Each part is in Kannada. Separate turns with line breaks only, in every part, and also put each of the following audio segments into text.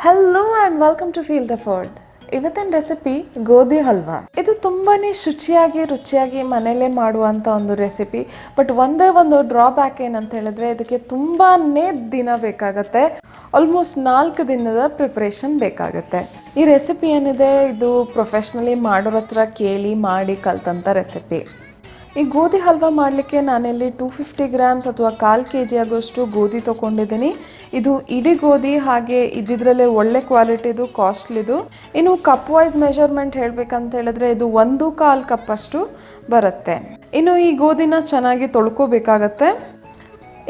Hello and welcome to feel the food. ಇವತ್ತಿನ ರೆಸಿಪಿ ಗೋಧಿ ಹಲ್ವಾ. ಇದು ತುಂಬಾ ರುಚಿಯಾಗಿ ಮನೆಯಲ್ಲೇ ಮಾಡುವಂಥ ಒಂದು ರೆಸಿಪಿ. ಬಟ್ ಒಂದೇ ಒಂದು ಡ್ರಾಬ್ಯಾಕ್ ಏನಂತ ಹೇಳಿದ್ರೆ ಇದಕ್ಕೆ ತುಂಬಾ ದಿನ ಬೇಕಾಗುತ್ತೆ. ಆಲ್ಮೋಸ್ಟ್ 4 ದಿನದ ಪ್ರಿಪ್ರೇಷನ್ ಬೇಕಾಗುತ್ತೆ. ಈ ರೆಸಿಪಿ ಏನಿದೆ ಇದು ಪ್ರೊಫೆಷ್ನಲಿ ಮಾಡೋರ ಹತ್ರ ಕೇಳಿ ಮಾಡಿ ಕಲ್ತಂಥ ರೆಸಿಪಿ. ಈ ಗೋಧಿ ಹಲ್ವಾ ಮಾಡಲಿಕ್ಕೆ ನಾನಿಲ್ಲಿ 250 ಗ್ರಾಮ್ಸ್ ಅಥವಾ 1/4 kg ಆಗೋಷ್ಟು ಗೋಧಿ ತೊಗೊಂಡಿದ್ದೀನಿ. ಇದು ಇಡೀ ಗೋಧಿ, ಹಾಗೆ ಇದ್ದಿದ್ರಲ್ಲೇ ಒಳ್ಳೆ ಕ್ವಾಲಿಟಿದು, ಕಾಸ್ಟ್ಲಿದು. ಇನ್ನು ಕಪ್ ವೈಸ್ ಮೆಜರ್ಮೆಂಟ್ ಹೇಳಬೇಕಂತ ಹೇಳಿದ್ರೆ ಇದು 1/4 ಕಪ್ಪಷ್ಟು ಬರುತ್ತೆ. ಇನ್ನು ಈ ಗೋಧಿನ ಚೆನ್ನಾಗಿ ತೊಳ್ಕೊಬೇಕಾಗತ್ತೆ.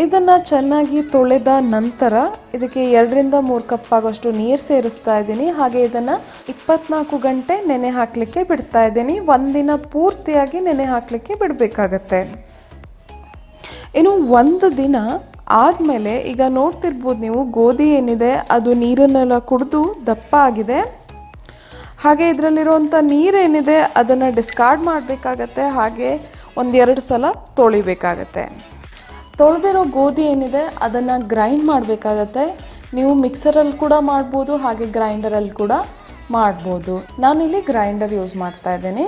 ಇದನ್ನು ಚೆನ್ನಾಗಿ ತೊಳೆದ ನಂತರ ಇದಕ್ಕೆ 2ರಿಂದ 3 ಕಪ್ ಆಗೋಷ್ಟು ನೀರು ಸೇರಿಸ್ತಾ ಇದ್ದೀನಿ. ಹಾಗೆ ಇದನ್ನು 24 ಗಂಟೆ ನೆನೆ ಹಾಕಲಿಕ್ಕೆ ಬಿಡ್ತಾ ಇದ್ದೀನಿ. ಒಂದಿನ ಪೂರ್ತಿಯಾಗಿ ನೆನೆ ಹಾಕಲಿಕ್ಕೆ ಬಿಡಬೇಕಾಗತ್ತೆ. ಇನ್ನು ಒಂದು ದಿನ ಆದಮೇಲೆ ಈಗ ನೋಡ್ತಿರ್ಬೋದು ನೀವು, ಗೋಧಿ ಏನಿದೆ ಅದು ನೀರನ್ನೆಲ್ಲ ಕುಡಿದು ದಪ್ಪ ಆಗಿದೆ. ಹಾಗೆ ಇದರಲ್ಲಿರುವಂಥ ನೀರೇನಿದೆ ಅದನ್ನು ಡಿಸ್ಕಾರ್ಡ್ ಮಾಡಬೇಕಾಗತ್ತೆ. ಹಾಗೆ 1-2 ಸಲ ತೊಳಿಬೇಕಾಗತ್ತೆ. ತೊಳೆದಿರೋ ಗೋಧಿ ಏನಿದೆ ಅದನ್ನು ಗ್ರೈಂಡ್ ಮಾಡಬೇಕಾಗತ್ತೆ. ನೀವು ಮಿಕ್ಸರಲ್ಲಿ ಕೂಡ ಮಾಡ್ಬೋದು, ಹಾಗೆ ಗ್ರೈಂಡರಲ್ಲಿ ಕೂಡ ಮಾಡ್ಬೋದು. ನಾನಿಲ್ಲಿ ಗ್ರೈಂಡರ್ ಯೂಸ್ ಮಾಡ್ತಾ ಇದ್ದೀನಿ.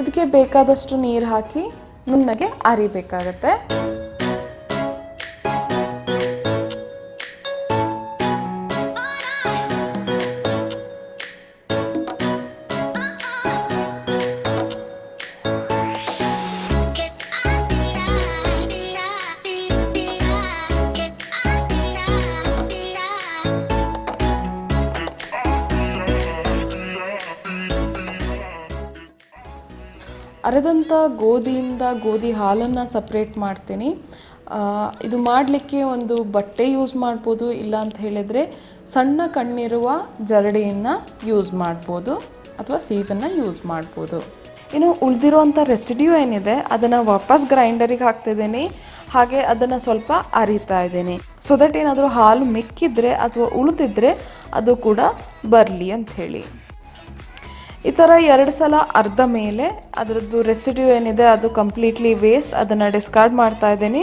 ಇದಕ್ಕೆ ಬೇಕಾದಷ್ಟು ನೀರು ಹಾಕಿ ನುಣ್ಣಗೆ ಅರಿಬೇಕಾಗತ್ತೆ. ಅರೆದಂಥ ಗೋಧಿಯಿಂದ ಗೋಧಿ ಹಾಲನ್ನು ಸಪ್ರೇಟ್ ಮಾಡ್ತೀನಿ. ಇದು ಮಾಡಲಿಕ್ಕೆ ಒಂದು ಬಟ್ಟೆ ಯೂಸ್ ಮಾಡ್ಬೋದು, ಇಲ್ಲ ಅಂತ ಹೇಳಿದರೆ ಸಣ್ಣ ಕಣ್ಣಿರುವ ಜರಡಿಯನ್ನು ಯೂಸ್ ಮಾಡ್ಬೋದು ಅಥವಾ ಸೀವನ್ನು ಯೂಸ್ ಮಾಡ್ಬೋದು. ಇನ್ನು ಉಳಿದಿರುವಂಥ ರೆಸಿಡ್ಯೂ ಏನಿದೆ ಅದನ್ನು ವಾಪಸ್ ಗ್ರೈಂಡರಿಗೆ ಹಾಕ್ತಿದ್ದೀನಿ. ಹಾಗೆ ಅದನ್ನು ಸ್ವಲ್ಪ ಅರಿತಾ ಇದ್ದೀನಿ. ಸೊ ದಟ್ ಏನಾದರೂ ಹಾಲು ಮಿಕ್ಕಿದ್ರೆ ಅಥವಾ ಉಳಿದಿದ್ರೆ ಅದು ಕೂಡ ಬರಲಿ ಅಂಥೇಳಿ. ಈ ಥರ 2 ಸಲ ಅರ್ಧ ಮೇಲೆ ಅದರದ್ದು ರೆಸಿಡ್ಯೂ ಏನಿದೆ ಅದು ಕಂಪ್ಲೀಟ್ಲಿ ವೇಸ್ಟ್, ಅದನ್ನು ಡಿಸ್ಕಾರ್ಡ್ ಮಾಡ್ತಾ ಇದ್ದೀನಿ.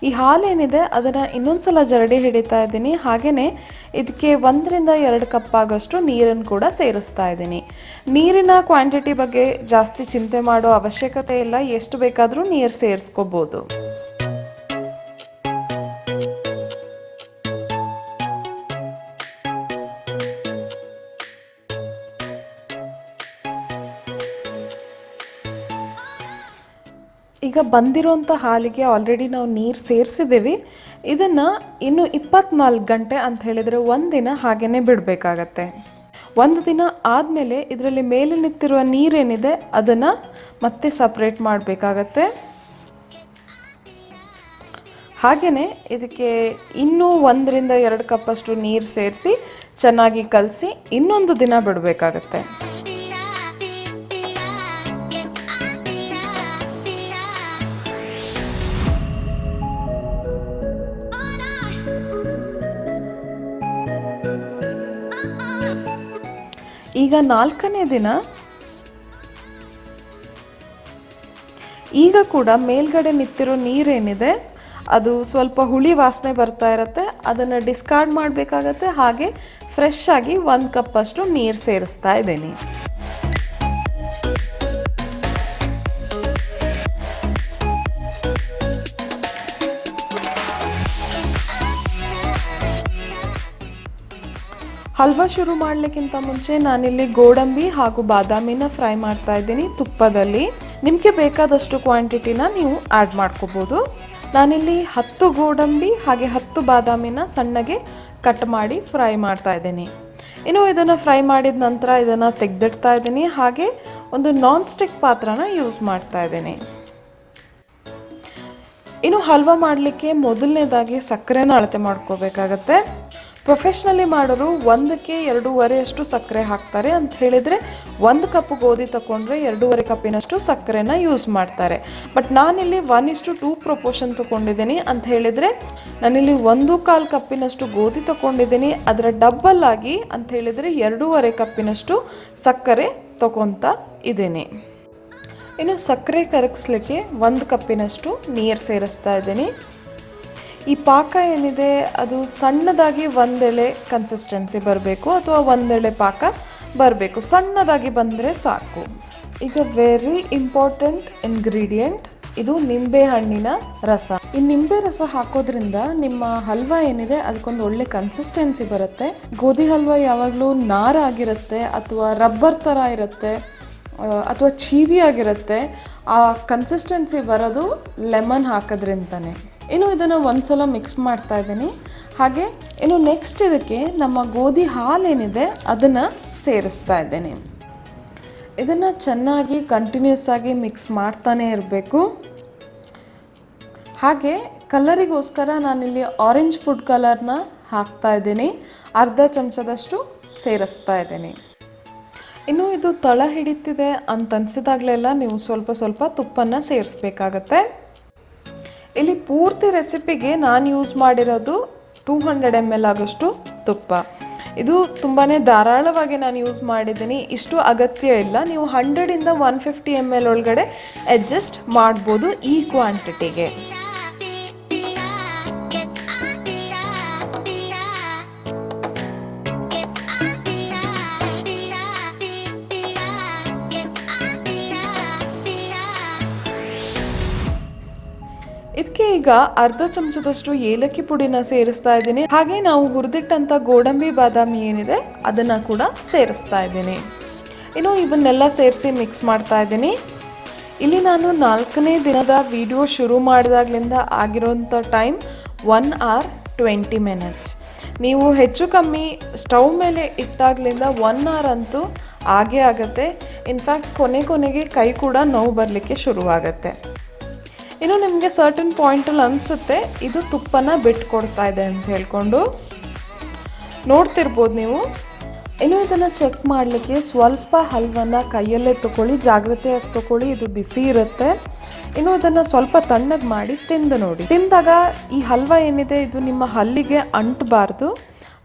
ಈ ಹಾಲೇನಿದೆ ಅದನ್ನು ಇನ್ನೊಂದು ಸಲ ಜರಡಿ ಹಿಡಿತಾ ಇದ್ದೀನಿ. ಹಾಗೆಯೇ ಇದಕ್ಕೆ 1ರಿಂದ 2 ಕಪ್ ಆಗೋಷ್ಟು ನೀರನ್ನು ಕೂಡ ಸೇರಿಸ್ತಾ ಇದ್ದೀನಿ. ನೀರಿನ ಕ್ವಾಂಟಿಟಿ ಬಗ್ಗೆ ಜಾಸ್ತಿ ಚಿಂತೆ ಮಾಡೋ ಅವಶ್ಯಕತೆ ಇಲ್ಲ, ಎಷ್ಟು ಬೇಕಾದರೂ ನೀರು ಸೇರಿಸ್ಕೋಬೋದು. ಈಗ ಬಂದಿರೋಂಥ ಹಾಲಿಗೆ ಆಲ್ರೆಡಿ ನಾವು ನೀರು ಸೇರಿಸಿದ್ದೀವಿ. ಇದನ್ನು ಇನ್ನು 24 ಗಂಟೆ ಅಂತ ಹೇಳಿದರೆ ಒಂದಿನ ಹಾಗೇ ಬಿಡಬೇಕಾಗತ್ತೆ. ಒಂದು ದಿನ ಆದಮೇಲೆ ಇದರಲ್ಲಿ ಮೇಲೆ ನಿಂತಿರುವ ನೀರೇನಿದೆ ಅದನ್ನು ಮತ್ತೆ ಸಪ್ರೇಟ್ ಮಾಡಬೇಕಾಗತ್ತೆ. ಹಾಗೆಯೇ ಇದಕ್ಕೆ ಇನ್ನೂ 1ರಿಂದ 2 ಕಪ್ಪಷ್ಟು ನೀರು ಸೇರಿಸಿ ಚೆನ್ನಾಗಿ ಕಲಸಿ ಇನ್ನೊಂದು ದಿನ ಬಿಡಬೇಕಾಗತ್ತೆ. ಈಗ 4ನೇ ದಿನ. ಈಗ ಕೂಡ ಮೇಲ್ಗಡೆ ನಿಂತಿರೋ ನೀರೇನಿದೆ ಅದು ಸ್ವಲ್ಪ ಹುಳಿ ವಾಸನೆ ಬರ್ತಾ ಇರುತ್ತೆ, ಅದನ್ನು ಡಿಸ್ಕಾರ್ಡ್ ಮಾಡಬೇಕಾಗತ್ತೆ. ಹಾಗೆ ಫ್ರೆಶ್ ಆಗಿ 1 ಕಪ್ಪಷ್ಟು ನೀರು ಸೇರಿಸ್ತಾ ಇದ್ದೀನಿ. ಹಲ್ವಾ ಶುರು ಮಾಡಲಿಕ್ಕಿಂತ ಮುಂಚೆ ನಾನಿಲ್ಲಿ ಗೋಡಂಬಿ ಹಾಗೂ ಬಾದಾಮಿನ ಫ್ರೈ ಮಾಡ್ತಾ ಇದ್ದೀನಿ ತುಪ್ಪದಲ್ಲಿ. ನಿಮಗೆ ಬೇಕಾದಷ್ಟು ಕ್ವಾಂಟಿಟಿನ ನೀವು ಆ್ಯಡ್ ಮಾಡ್ಕೋಬೋದು. ನಾನಿಲ್ಲಿ 10 ಗೋಡಂಬಿ ಹಾಗೆ 10 ಬಾದಾಮಿನ ಸಣ್ಣಗೆ ಕಟ್ ಮಾಡಿ ಫ್ರೈ ಮಾಡ್ತಾ ಇದ್ದೀನಿ. ಇನ್ನು ಇದನ್ನು ಫ್ರೈ ಮಾಡಿದ ನಂತರ ಇದನ್ನು ತೆಗೆದಿಡ್ತಾ ಇದ್ದೀನಿ. ಹಾಗೆ ಒಂದು ನಾನ್ ಸ್ಟಿಕ್ ಪಾತ್ರನ ಯೂಸ್ ಮಾಡ್ತಾ ಇದ್ದೀನಿ. ಇನ್ನು ಹಲ್ವಾ ಮಾಡಲಿಕ್ಕೆ ಮೊದಲನೇದಾಗಿ ಸಕ್ಕರೆನ ಅಳತೆ ಮಾಡ್ಕೋಬೇಕಾಗತ್ತೆ. ಪ್ರೊಫೆಷ್ನಲಿ ಮಾಡೋರು 1ಕ್ಕೆ 2.5 ಅಷ್ಟು ಸಕ್ಕರೆ ಹಾಕ್ತಾರೆ. ಅಂತ ಹೇಳಿದರೆ 1 ಕಪ್ ಗೋಧಿ ತಗೊಂಡ್ರೆ 2.5 ಕಪ್ಪಿನಷ್ಟು ಸಕ್ಕರೆನ ಯೂಸ್ ಮಾಡ್ತಾರೆ. ಬಟ್ ನಾನಿಲ್ಲಿ 1:2 ಪ್ರೊಪೋರ್ಷನ್ ತೊಗೊಂಡಿದ್ದೀನಿ. ಅಂತ ಹೇಳಿದರೆ ನಾನಿಲ್ಲಿ 1/4 ಕಪ್ಪಿನಷ್ಟು ಗೋಧಿ ತೊಗೊಂಡಿದ್ದೀನಿ. ಅದರ ಡಬ್ಬಲ್ ಆಗಿ ಅಂತ ಹೇಳಿದರೆ 2.5 ಕಪ್ಪಿನಷ್ಟು ಸಕ್ಕರೆ ತೊಗೊತಾ ಇದ್ದೀನಿ. ಇನ್ನು ಸಕ್ಕರೆ ಕರಗಿಸ್ಲಿಕ್ಕೆ 1 ಕಪ್ಪಿನಷ್ಟು ನೀರು ಸೇರಿಸ್ತಾ ಇದ್ದೀನಿ. ಈ ಪಾಕ ಏನಿದೆ ಅದು ಸಣ್ಣದಾಗಿ ಒಂದೆಳೆ ಕನ್ಸಿಸ್ಟೆನ್ಸಿ ಬರಬೇಕು ಅಥವಾ ಒಂದೆಳೆ ಪಾಕ ಬರಬೇಕು. ಸಣ್ಣದಾಗಿ ಬಂದರೆ ಸಾಕು. ಈಗ ವೆರಿ ಇಂಪಾರ್ಟೆಂಟ್ ಇಂಗ್ರೀಡಿಯೆಂಟ್, ಇದು ನಿಂಬೆ ಹಣ್ಣಿನ ರಸ. ಈ ನಿಂಬೆ ರಸ ಹಾಕೋದ್ರಿಂದ ನಿಮ್ಮ ಹಲ್ವಾ ಏನಿದೆ ಅದಕ್ಕೊಂದು ಒಳ್ಳೆ ಕನ್ಸಿಸ್ಟೆನ್ಸಿ ಬರುತ್ತೆ. ಗೋಧಿ ಹಲ್ವಾ ಯಾವಾಗಲೂ ನಾರಾಗಿರುತ್ತೆ ಅಥವಾ ರಬ್ಬರ್ ಥರ ಇರುತ್ತೆ ಅಥವಾ ಚೀವಿಯಾಗಿರುತ್ತೆ. ಆ ಕನ್ಸಿಸ್ಟೆನ್ಸಿ ಬರೋದು ಲೆಮನ್ ಹಾಕೋದ್ರಿಂದನೇ. ಇನ್ನು ಇದನ್ನು ಒಂದ್ಸಲ ಮಿಕ್ಸ್ ಮಾಡ್ತಾ ಇದ್ದೀನಿ. ಹಾಗೆ ಇನ್ನು ನೆಕ್ಸ್ಟ್ ಇದಕ್ಕೆ ನಮ್ಮ ಗೋಧಿ ಹಾಲೇನಿದೆ ಅದನ್ನು ಸೇರಿಸ್ತಾ ಇದ್ದೀನಿ. ಇದನ್ನು ಚೆನ್ನಾಗಿ ಕಂಟಿನ್ಯೂಸ್ ಆಗಿ ಮಿಕ್ಸ್ ಮಾಡ್ತಾನೆ ಇರಬೇಕು. ಹಾಗೆ ಕಲರಿಗೋಸ್ಕರ ನಾನಿಲ್ಲಿ ಆರೆಂಜ್ ಫುಡ್ ಕಲರ್ನ ಹಾಕ್ತಾ ಇದ್ದೀನಿ. ಅರ್ಧ ಚಮಚದಷ್ಟು ಸೇರಿಸ್ತಾ ಇದ್ದೀನಿ. ಇನ್ನು ಇದು ತಳ ಹಿಡಿತಿದೆ ಅಂತ ಅನಿಸಿದಾಗಲೆಲ್ಲ ನೀವು ಸ್ವಲ್ಪ ಸ್ವಲ್ಪ ತುಪ್ಪನ ಸೇರಿಸ್ಬೇಕಾಗತ್ತೆ. ಇಲ್ಲಿ ಪೂರ್ತಿ ರೆಸಿಪಿಗೆ ನಾನು ಯೂಸ್ ಮಾಡಿರೋದು 200 ml ಆಗೋಷ್ಟು ತುಪ್ಪ. ಇದು ತುಂಬಾ ಧಾರಾಳವಾಗಿ ನಾನು ಯೂಸ್ ಮಾಡಿದ್ದೀನಿ. ಇಷ್ಟು ಅಗತ್ಯ ಇಲ್ಲ. ನೀವು 100 to 150 ml ಒಳಗಡೆ ಅಡ್ಜಸ್ಟ್ ಮಾಡ್ಬೋದು ಈ ಕ್ವಾಂಟಿಟಿಗೆ. ಇದಕ್ಕೆ ಈಗ ಅರ್ಧ ಚಮಚದಷ್ಟು ಏಲಕ್ಕಿ ಪುಡಿನ ಸೇರಿಸ್ತಾ ಇದ್ದೀನಿ. ಹಾಗೆ ನಾವು ಹುರಿದಿಟ್ಟಂಥ ಗೋಡಂಬಿ ಬಾದಾಮಿ ಏನಿದೆ ಅದನ್ನು ಕೂಡ ಸೇರಿಸ್ತಾ ಇದ್ದೀನಿ. ಇನ್ನು ಇವನ್ನೆಲ್ಲ ಸೇರಿಸಿ ಮಿಕ್ಸ್ ಮಾಡ್ತಾ ಇದ್ದೀನಿ. ಇಲ್ಲಿ ನಾನು 4ನೇ ದಿನದ ವಿಡಿಯೋ ಶುರು ಮಾಡಿದಾಗಲಿಂದ ಆಗಿರೋಂಥ ಟೈಮ್ 1 hour 20 minutes. ನೀವು ಹೆಚ್ಚು ಕಮ್ಮಿ ಸ್ಟವ್ ಮೇಲೆ ಇಟ್ಟಾಗ್ಲಿಂದ 1 hour ಅಂತೂ ಆಗೇ ಆಗುತ್ತೆ. ಇನ್ಫ್ಯಾಕ್ಟ್ ಕೊನೆಗೆ ಕೈ ಕೂಡ ನೋವು ಬರಲಿಕ್ಕೆ ಶುರುವಾಗುತ್ತೆ. ಇನ್ನು ನಿಮಗೆ ಸರ್ಟನ್ ಪಾಯಿಂಟಲ್ಲಿ ಅನಿಸುತ್ತೆ ಇದು ತುಪ್ಪನ ಬಿಟ್ಕೊಡ್ತಾ ಇದೆ ಅಂತ ಹೇಳ್ಕೊಂಡು ನೋಡ್ತಿರ್ಬೋದು ನೀವು. ಇನ್ನು ಇದನ್ನು ಚೆಕ್ ಮಾಡಲಿಕ್ಕೆ ಸ್ವಲ್ಪ ಹಲ್ವನ್ನ ಕೈಯಲ್ಲೇ ತೊಗೊಳ್ಳಿ, ಜಾಗ್ರತೆಯಾಗಿ ತೊಗೊಳ್ಳಿ, ಇದು ಬಿಸಿ ಇರುತ್ತೆ. ಇನ್ನು ಇದನ್ನು ಸ್ವಲ್ಪ ತಣ್ಣಗೆ ಮಾಡಿ ತಿಂದು ನೋಡಿ. ತಿಂದಾಗ ಈ ಹಲ್ವ ಏನಿದೆ ಇದು ನಿಮ್ಮ ಹಲ್ಲಿಗೆ ಅಂಟಬಾರ್ದು.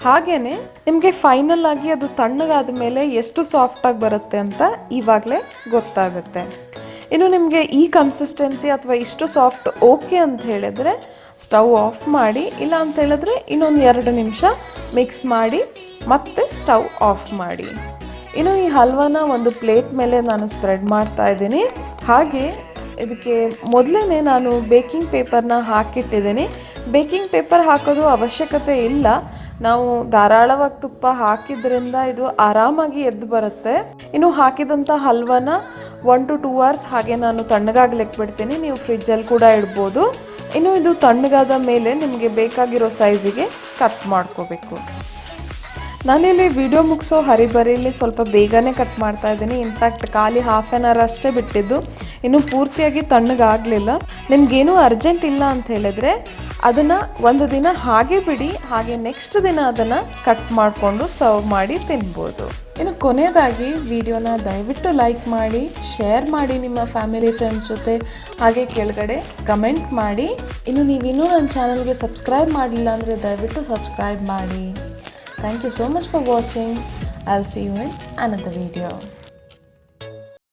ಹಾಗೆಯೇ ನಿಮಗೆ ಫೈನಲ್ ಆಗಿ ಅದು ತಣ್ಣಗಾದ ಮೇಲೆ ಎಷ್ಟು ಸಾಫ್ಟಾಗಿ ಬರುತ್ತೆ ಅಂತ ಇವಾಗಲೇ ಗೊತ್ತಾಗುತ್ತೆ. ಇನ್ನು ನಿಮಗೆ ಈ ಕನ್ಸಿಸ್ಟೆನ್ಸಿ ಅಥವಾ ಇಷ್ಟು ಸಾಫ್ಟ್ ಓಕೆ ಅಂತ ಹೇಳಿದ್ರೆ ಸ್ಟವ್ ಆಫ್ ಮಾಡಿ. ಇಲ್ಲ ಅಂತ ಹೇಳಿದ್ರೆ ಇನ್ನೊಂದು 2 ನಿಮಿಷ ಮಿಕ್ಸ್ ಮಾಡಿ ಮತ್ತೆ ಸ್ಟವ್ ಆಫ್ ಮಾಡಿ. ಇನ್ನು ಈ ಹಲ್ವಾನ ಒಂದು ಪ್ಲೇಟ್ ಮೇಲೆ ನಾನು ಸ್ಪ್ರೆಡ್ ಮಾಡ್ತಾ ಇದ್ದೀನಿ. ಹಾಗೆ ಇದಕ್ಕೆ ಮೊದಲೇ ನಾನು ಬೇಕಿಂಗ್ ಪೇಪರ್ನ ಹಾಕಿಟ್ಟಿದ್ದೀನಿ. ಬೇಕಿಂಗ್ ಪೇಪರ್ ಹಾಕೋದು ಅವಶ್ಯಕತೆ ಇಲ್ಲ. ನಾವು ಧಾರಾಳವಾಗಿ ತುಪ್ಪ ಹಾಕಿದ್ರಿಂದ ಇದು ಆರಾಮಾಗಿ ಎದ್ದು ಬರುತ್ತೆ. ಇನ್ನು ಹಾಕಿದಂಥ ಹಲ್ವನ 1 to 2 hours ಹಾಗೆ ನಾನು ತಣ್ಣಗಾಗ್ಲಿಕ್ಕೆ ಬಿಡ್ತೀನಿ. ನೀವು ಫ್ರಿಜ್ಜಲ್ಲಿ ಕೂಡ ಇಡ್ಬೋದು. ಇನ್ನು ಇದು ತಣ್ಣಗಾದ ಮೇಲೆ ನಿಮಗೆ ಬೇಕಾಗಿರೋ ಸೈಜಿಗೆ ಕಟ್ ಮಾಡ್ಕೋಬೇಕು. ನಾನಿಲ್ಲಿ ವಿಡಿಯೋ ಮುಗಿಸೋ ಹರಿಬರಿಲಿ ಸ್ವಲ್ಪ ಬೇಗನೆ ಕಟ್ ಮಾಡ್ತಾ ಇದ್ದೀನಿ. ಇನ್ಫ್ಯಾಕ್ಟ್ ಖಾಲಿ 1/2 hour ಅಷ್ಟೇ ಬಿಟ್ಟಿದ್ದು, ಇನ್ನು ಪೂರ್ತಿಯಾಗಿ ತಣ್ಣಗಾಗಲಿಲ್ಲ. ನಿಮಗೇನು ಅರ್ಜೆಂಟ್ ಇಲ್ಲ ಅಂತ ಹೇಳಿದ್ರೆ ಅದನ್ನು ಒಂದು ದಿನ ಹಾಗೆ ಬಿಡಿ. ಹಾಗೆ ನೆಕ್ಸ್ಟ್ ದಿನ ಅದನ್ನು ಕಟ್ ಮಾಡಿಕೊಂಡು ಸರ್ವ್ ಮಾಡಿ ತಿನ್ಬೋದು. ಇನ್ನು ಕೊನೆಯದಾಗಿ ವಿಡಿಯೋನ ದಯವಿಟ್ಟು ಲೈಕ್ ಮಾಡಿ, ಶೇರ್ ಮಾಡಿ ನಿಮ್ಮ ಫ್ಯಾಮಿಲಿ ಫ್ರೆಂಡ್ಸ್ ಜೊತೆ. ಹಾಗೆ ಕೆಳಗಡೆ ಕಮೆಂಟ್ ಮಾಡಿ. ಇನ್ನು ನೀವಿನ್ನೂ ನನ್ನ ಚಾನಲ್ಗೆ ಸಬ್ಸ್ಕ್ರೈಬ್ ಮಾಡಲಿಲ್ಲ ಅಂದರೆ ದಯವಿಟ್ಟು ಸಬ್ಸ್ಕ್ರೈಬ್ ಮಾಡಿ. Thank you so much for watching. I'll see you in another video.